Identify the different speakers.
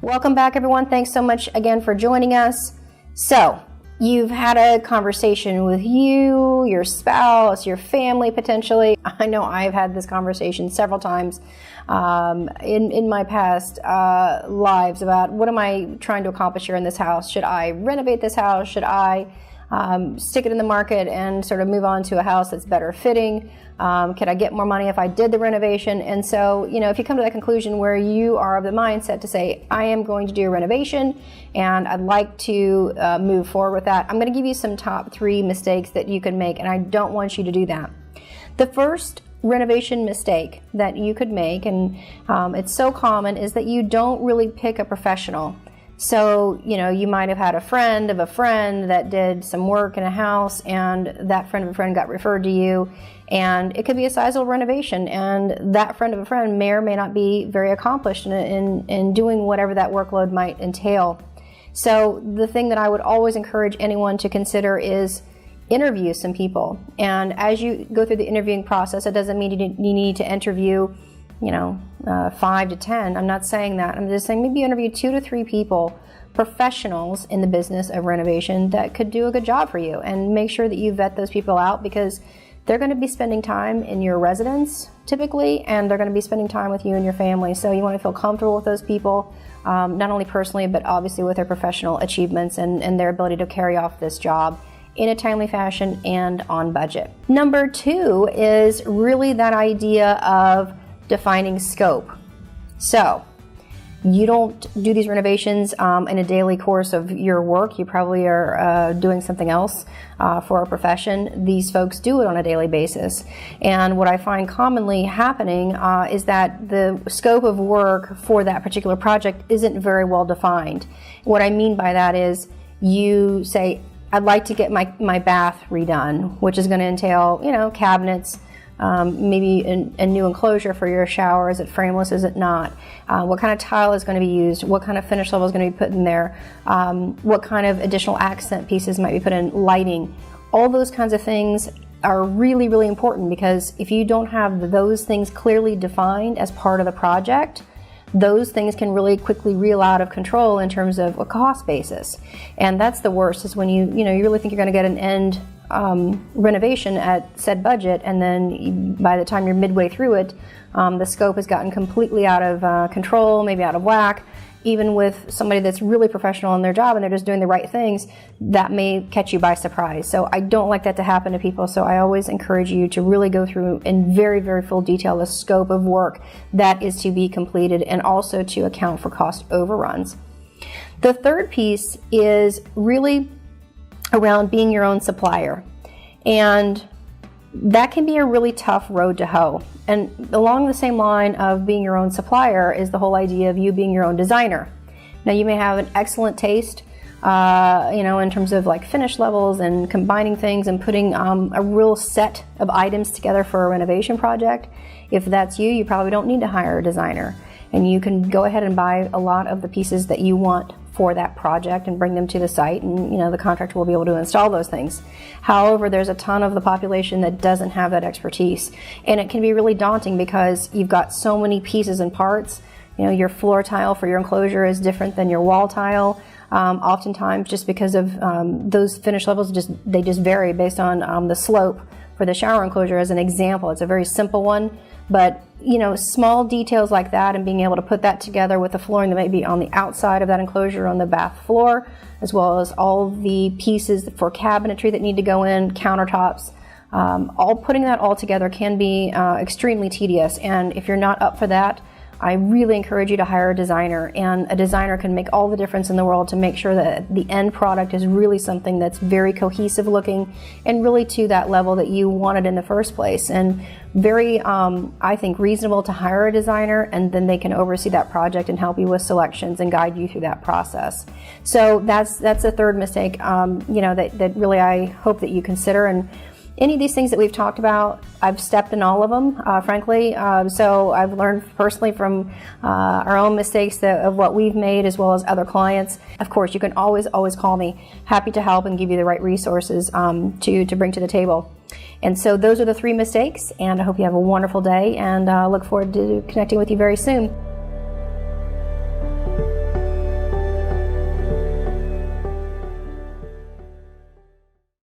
Speaker 1: Welcome back, everyone. Thanks so much again for joining us. So, you've had a conversation with you, your spouse, your family potentially. I know I've had this conversation several times in my past lives about what am I trying to accomplish here in this house? Should I renovate this house? Should I stick it in the market and sort of move on to a house that's better fitting? Could I get more money if I did the renovation? And so, if you come to that conclusion where you are of the mindset to say, I am going to do a renovation and I'd like to move forward with that, I'm going to give you some top 3 mistakes that you can make, and I don't want you to do that. The first renovation mistake that you could make, and it's so common, is that you don't really pick a professional. So, you might have had a friend of a friend that did some work in a house, and that friend of a friend got referred to you, and it could be a sizable renovation, and that friend of a friend may or may not be very accomplished in doing whatever that workload might entail. So the thing that I would always encourage anyone to consider is interview some people. And as you go through the interviewing process, it doesn't mean you need to interview 5 to 10. I'm not saying that. I'm just saying maybe interview 2 to 3 people, professionals in the business of renovation that could do a good job for you, and make sure that you vet those people out, because they're going to be spending time in your residence typically, and they're going to be spending time with you and your family. So you want to feel comfortable with those people, not only personally, but obviously with their professional achievements and their ability to carry off this job in a timely fashion and on budget. Number 2 is really that idea of defining scope. So you don't do these renovations in a daily course of your work. You probably are doing something else for a profession. These folks do it on a daily basis. And what I find commonly happening is that the scope of work for that particular project isn't very well defined. What I mean by that is you say, I'd like to get my bath redone, which is going to entail, cabinets, maybe a new enclosure for your shower. Is it frameless? Is it not? What kind of tile is going to be used? What kind of finish level is going to be put in there? What kind of additional accent pieces might be put in? Lighting. All those kinds of things are really, really important, because if you don't have those things clearly defined as part of the project, those things can really quickly reel out of control in terms of a cost basis. And that's the worst, is when you really think you're going to get an end renovation at said budget, and then by the time you're midway through it, the scope has gotten completely out of control, maybe out of whack. Even with somebody that's really professional in their job and they're just doing the right things, that may catch you by surprise. So I don't like that to happen to people. So I always encourage you to really go through in very, very full detail the scope of work that is to be completed, and also to account for cost overruns. The third piece is really around being your own supplier. And that can be a really tough road to hoe. And along the same line of being your own supplier is the whole idea of you being your own designer. Now, you may have an excellent taste, in terms of like finish levels and combining things and putting a real set of items together for a renovation project. If that's you, you probably don't need to hire a designer. And you can go ahead and buy a lot of the pieces that you want for that project and bring them to the site, and the contractor will be able to install those things. However, there's a ton of the population that doesn't have that expertise, and it can be really daunting because you've got so many pieces and parts. Your floor tile for your enclosure is different than your wall tile. Oftentimes, just because of those finish levels, they just vary based on the slope for the shower enclosure. As an example, it's a very simple one, but small details like that, and being able to put that together with the flooring that may be on the outside of that enclosure on the bath floor, as well as all the pieces for cabinetry that need to go in, countertops, putting that all together can be extremely tedious. And if you're not up for that, I really encourage you to hire a designer, and a designer can make all the difference in the world to make sure that the end product is really something that's very cohesive looking and really to that level that you wanted in the first place. And very, I think, reasonable to hire a designer, and then they can oversee that project and help you with selections and guide you through that process. So that's a third mistake, that really I hope that you consider. And any of these things that we've talked about, I've stepped in all of them, frankly. So I've learned personally from our own mistakes of what we've made, as well as other clients. Of course, you can always call me. Happy to help and give you the right resources to bring to the table. And so those are the 3 mistakes, and I hope you have a wonderful day, and look forward to connecting with you very soon.